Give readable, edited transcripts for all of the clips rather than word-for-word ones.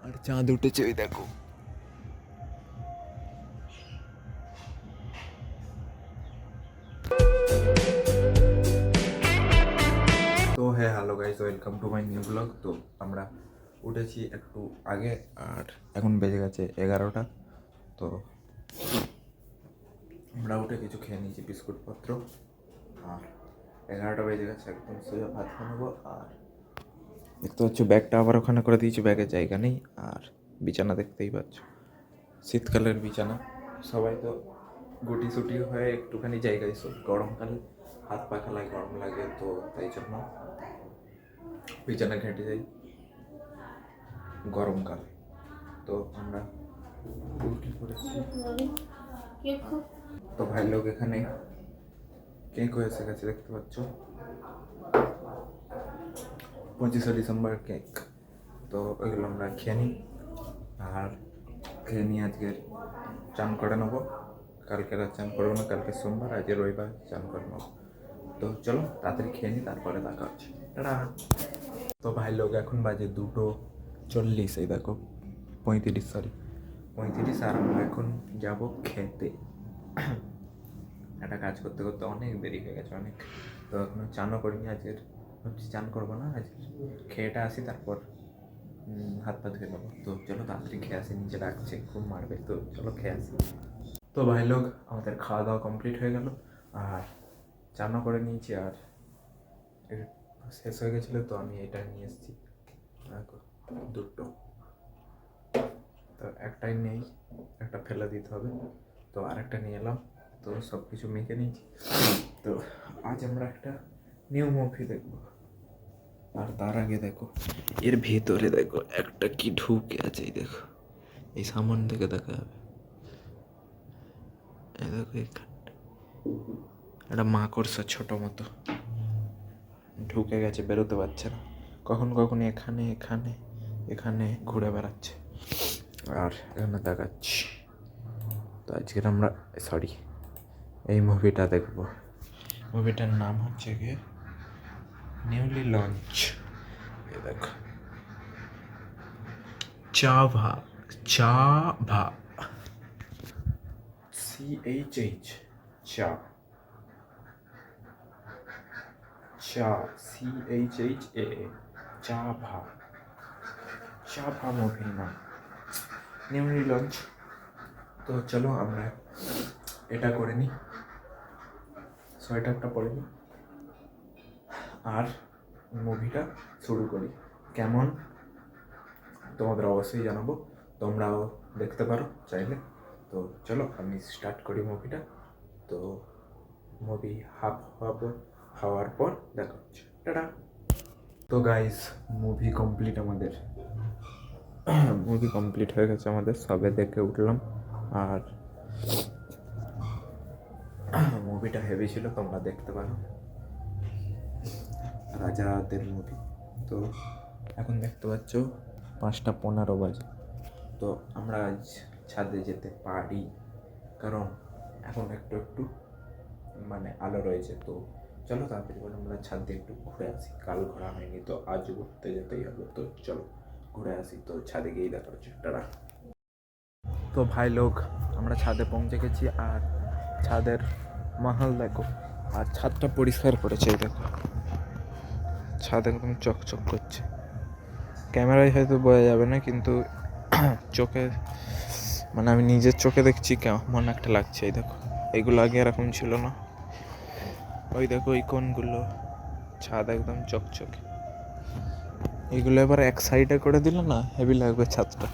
আর চাঁদ উঠেছে ওই দেখো। তো হ্যাঁ, hello guys, welcome to my new blog. তো আমরা উঠেছি একটু আগে, আর এখন বেজে গেছে 11টা। তো আমরা উঠে কিছু খেয়ে নিয়েছি, বিস্কুটপত্র। আর 11টা বেজে গেছে, একদম সোজা ভাত বানাবো। আর দেখতে পাচ্ছ ব্যাগটা আবার ওখানে করে দিয়েছি, ব্যাগের জায়গা নেই। আর বিছানা দেখতেই পাচ্ছ, শীতকালের বিছানা। সবাই তো গুটি সুটি হয়ে একটুখানি জায়গায় সব, গরমকালে হাত পা খেলায় গরম লাগে, তো তাই জন্য বিছানা ঘেঁটে যাই গরমকালে। তো আমরা উল্টে পড়েছি। তো ভাই লোক এখানে কেক হয়েছে গেছে, দেখতে পাচ্ছ 25শে ডিসেম্বর কেক। তো ওইগুলো আমরা খেয়ে নিই। আর খেয়ে নিয়ে আজকে চান করে নেবো। কালকে রাত চান করবো না, কালকে সোমবার, আজকে রবিবার, চান করে নেবো। তো চলো তাড়াতাড়ি খেয়ে নিই, তারপরে দেখা হচ্ছে। টাটা। তো ভাই লোক এখন বাজে 2:40, এই দেখো 35, আর আমরা এখন যাবো খেতে। একটা কাজ করতে করতে অনেক দেরি হয়ে গেছে, অনেক। তো এখনো চানও করিনি আজকের, ভাবছি চান করবো না আজকে, খেয়েটা আসি, তারপর হাত পা ধুয়ে নেবো। তো চলো তাড়াতাড়ি খেয়ে আসি, নিচে ডাকছে, খুব মারবে, তো চলো খেয়ে আসি। তো ভাই লোক আমাদের খাওয়া দাওয়া কমপ্লিট হয়ে গেল, আর চানও করে নিয়েছি। আর শেষ হয়ে গেছিলো, তো আমি এটা নিয়ে এসেছি, দেখো দুটো। তো একটাই নেই, একটা ফেলে দিতে হবে, তো আরেকটা নিয়ে এলাম। তো সব কিছু মেখে নিয়েছি। তো আজ আমরা একটা নিউ মুভি দেখবো। আর তার আগে দেখো এর ভেতরে দেখো একটা কি ঢুকে আছে, এই দেখো, এই সামন থেকে দেখা যাবে। এই দেখো এখানটা একটা মাকড়সা ছোট মতো ঢুকে গেছে, বেরোতে পারছে না। কখন কখন এখানে এখানে এখানে ঘুরে বেড়াচ্ছে, আর এখানে দেখাচ্ছি। তো আজকের আমরা এই মুভিটা দেখবো। মুভিটার নাম হচ্ছে গিয়ে নিউলি লঞ্চ। এই দেখো, চাভা, চাভা, CHH, চা, চা, CHHA, চাভা, চাভা মুভির নাম, নিউলি লঞ্চ। তো চলো আমরা এটা করে নিই, সোয়েটারটা পরে নিই, আর মুভিটা শুরু করি। কেমন তোমাদের অবশ্যই জানাবো, তোমরাও দেখতে পারো চাইলে। তো চলো আমি স্টার্ট করি মুভিটা। তো মুভি হওয়ার পর দেখা হচ্ছে, টাটা। তো গাইস মুভি কমপ্লিট আমাদের, মুভি কমপ্লিট হয়ে গেছে আমাদের, সবে দেখে উঠলাম। আর মুভিটা হেভি ছিল, তোমরা দেখতে পারো, রাজাদের মুভি। তো এখন দেখতে পাচ্ছ 5:15 বাজে। তো আমরা আজ ছাদে যেতে পারি, কারণ এখন একটু একটু মানে আলো রয়েছে। তো চলো তাড়াতাড়ি করে আমরা ছাদ দিয়ে একটু ঘুরে আসি, কাল ঘোরা হয়নি, তো আজ ঘুরতে যেতেই হবে। তো চলো ঘুরে আসি, তো ছাদে গিয়েই দেখা হচ্ছে, টাটা। তো ভাই লোক আমরা ছাদে পৌঁছে গেছি, আর ছাদের মাহল দেখো, আর ছাদটা পরিষ্কার করেছে, এই দেখো ছাদ একদম চকচক করছে। ক্যামেরায় হয়তো বোঝা যাবে না, কিন্তু চোখে মানে আমি নিজের চোখে দেখছি কেমন একটা লাগছে। এই দেখো এইগুলো আগে এরকম ছিল না, ওই দেখো ওই কোনগুলো, ছাদ একদম চকচকে। এইগুলো এবার এক সাইডে করে দিলে না হেভি লাগবে ছাদটা।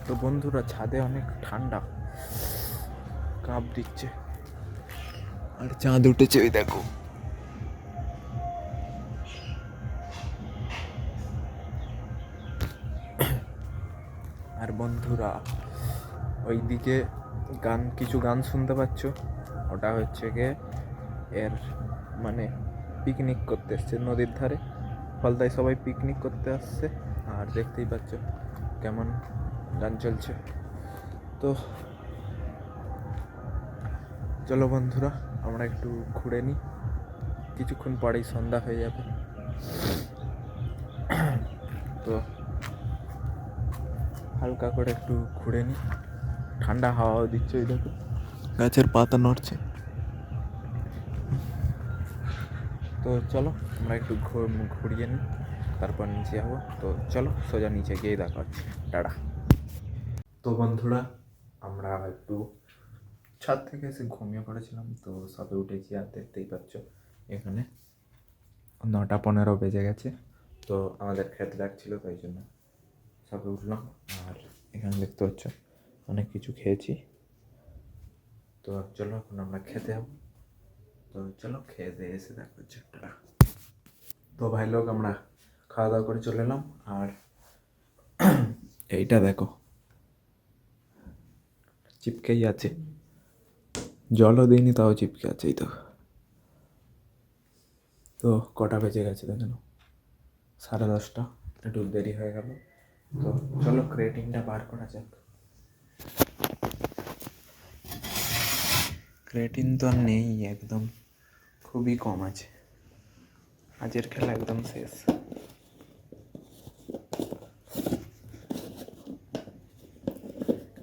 তো বন্ধুরা ছাদে অনেক ঠান্ডা, কাঁপ দিচ্ছে, আর চাঁদ উঠেছে ওই দেখো। আর বন্ধুরা ওইদিকে কিছু গান শুনতে পাচ্ছ, ওটা হচ্ছে গিয়ে এর মানে পিকনিক করতে এসছে নদীর ধারে, ফলতায় সবাই পিকনিক করতে আসছে। আর দেখতেই পাচ্ছ কেমন গান চলছে। তো চলো বন্ধুরা আমরা একটু ঘুরে নিই, কিছুক্ষণ পরেই সন্ধ্যা হয়ে যাবে। তো হালকা করে একটু ঘুরে নিই, ঠান্ডা হাওয়াও দিচ্ছে, ওই দেখো গাছের পাতা নড়ছে। তো চলো আমরা একটু ঘুরিয়ে নিই, তারপর নিচে যাবো। তো চলো সোজা নিচে গিয়ে দেখা হচ্ছে, টাটা। তো বন্ধুরা, আমরা একটু ছাদ থেকে এসে ঘুমিয়ে পড়েছিলাম, তো সবে উঠেছি। আর দেখতেই পাচ্ছ এখানে 9:15 বেজে গেছে। তো আমাদের খেতে ডাকছিল, তাই জন্য সবে উঠলাম। আর এখানে দেখতে পাচ্ছ অনেক কিছু খেয়েছি। তো চলো এখন আমরা খেতে যাবো। তো চলো খেয়ে দিয়ে এসে দেখা হচ্ছে, টাটা। তো ভাই লোক, আমরা খাওয়া দাওয়া করে চলে এলাম। আর এইটা দেখো চিপকেই আছে, জলও দিইনি তাও চিপকে আছে। এই তো তো কটা বেজে গেছে দেখেন, 10:30, একটু দেরি হয়ে গেল। তো চলো ক্রিয়েটিনটা বার করা যাক। ক্রিয়েটিন তো আর নেই, একদম খুবই কম আছে। আজের খেলা একদম শেষ।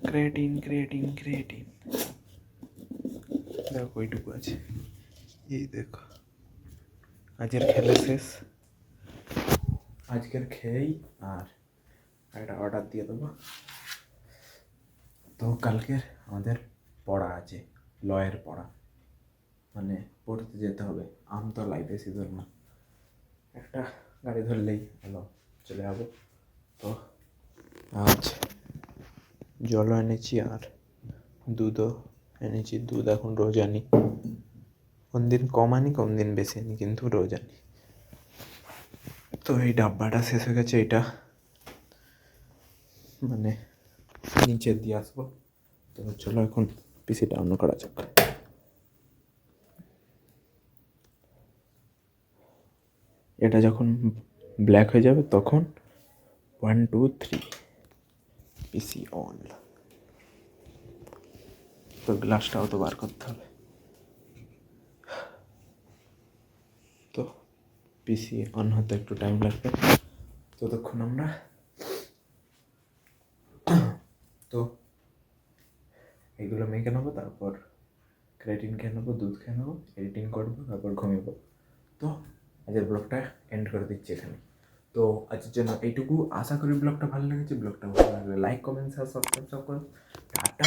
ক্রিয়েটিন ক্রিয়েটিন ক্রিয়েটিন দেখো ওইটুকু আছে, এই দেখো। আজের খেলা শেষ, আজকের খেয়েই আর একটা অর্ডার দিয়ে দেবো। তো কালকের আমাদের পড়া আছে, লয়ের পড়া, মানে পড়তে যেতে হবে। আমতলায়, বেশি দূর না, একটা গাড়ি ধরলেই হলো, চলে যাবো। তো আজ জলও এনেছি আর দুধও এনেছি। দুধ এখন রোজ আনি, কোন দিন কম আনি, কোন দিন বেশি আনি, কিন্তু রোজ আনি। তো এই ডাব্বাটা শেষ হয়ে গেছে, এটা মানে নিচে দিয়ে আসবো। তো চলো এখন পিসিটা অন করা যাক। এটা যখন ব্ল্যাক হয়ে যাবে তখন 1 2 3 পিসি অন। তো গ্লাসটাও তো বার করতে হবে। তো পিসি অন হতে একটু টাইম লাগবে, ততক্ষণ আমরা তো এগুলো মেখে নেবো, তারপর ক্রিয়েটিন খেয়ে নেবো, দুধ খেয়ে নেবো, এডিটিং করবো, তারপর ঘুমিয়ে পড়বো। তো আজকের ব্লগটা এন্ড করে দিচ্ছি এখানে। তো আজকের জন্য এইটুকু। আশা করি ব্লগটা ভালো লেগেছে। ব্লগটা ভালো লাগলে লাইক, কমেন্ট, শেয়ার, সাবস্ক্রাইব করো। টাটা।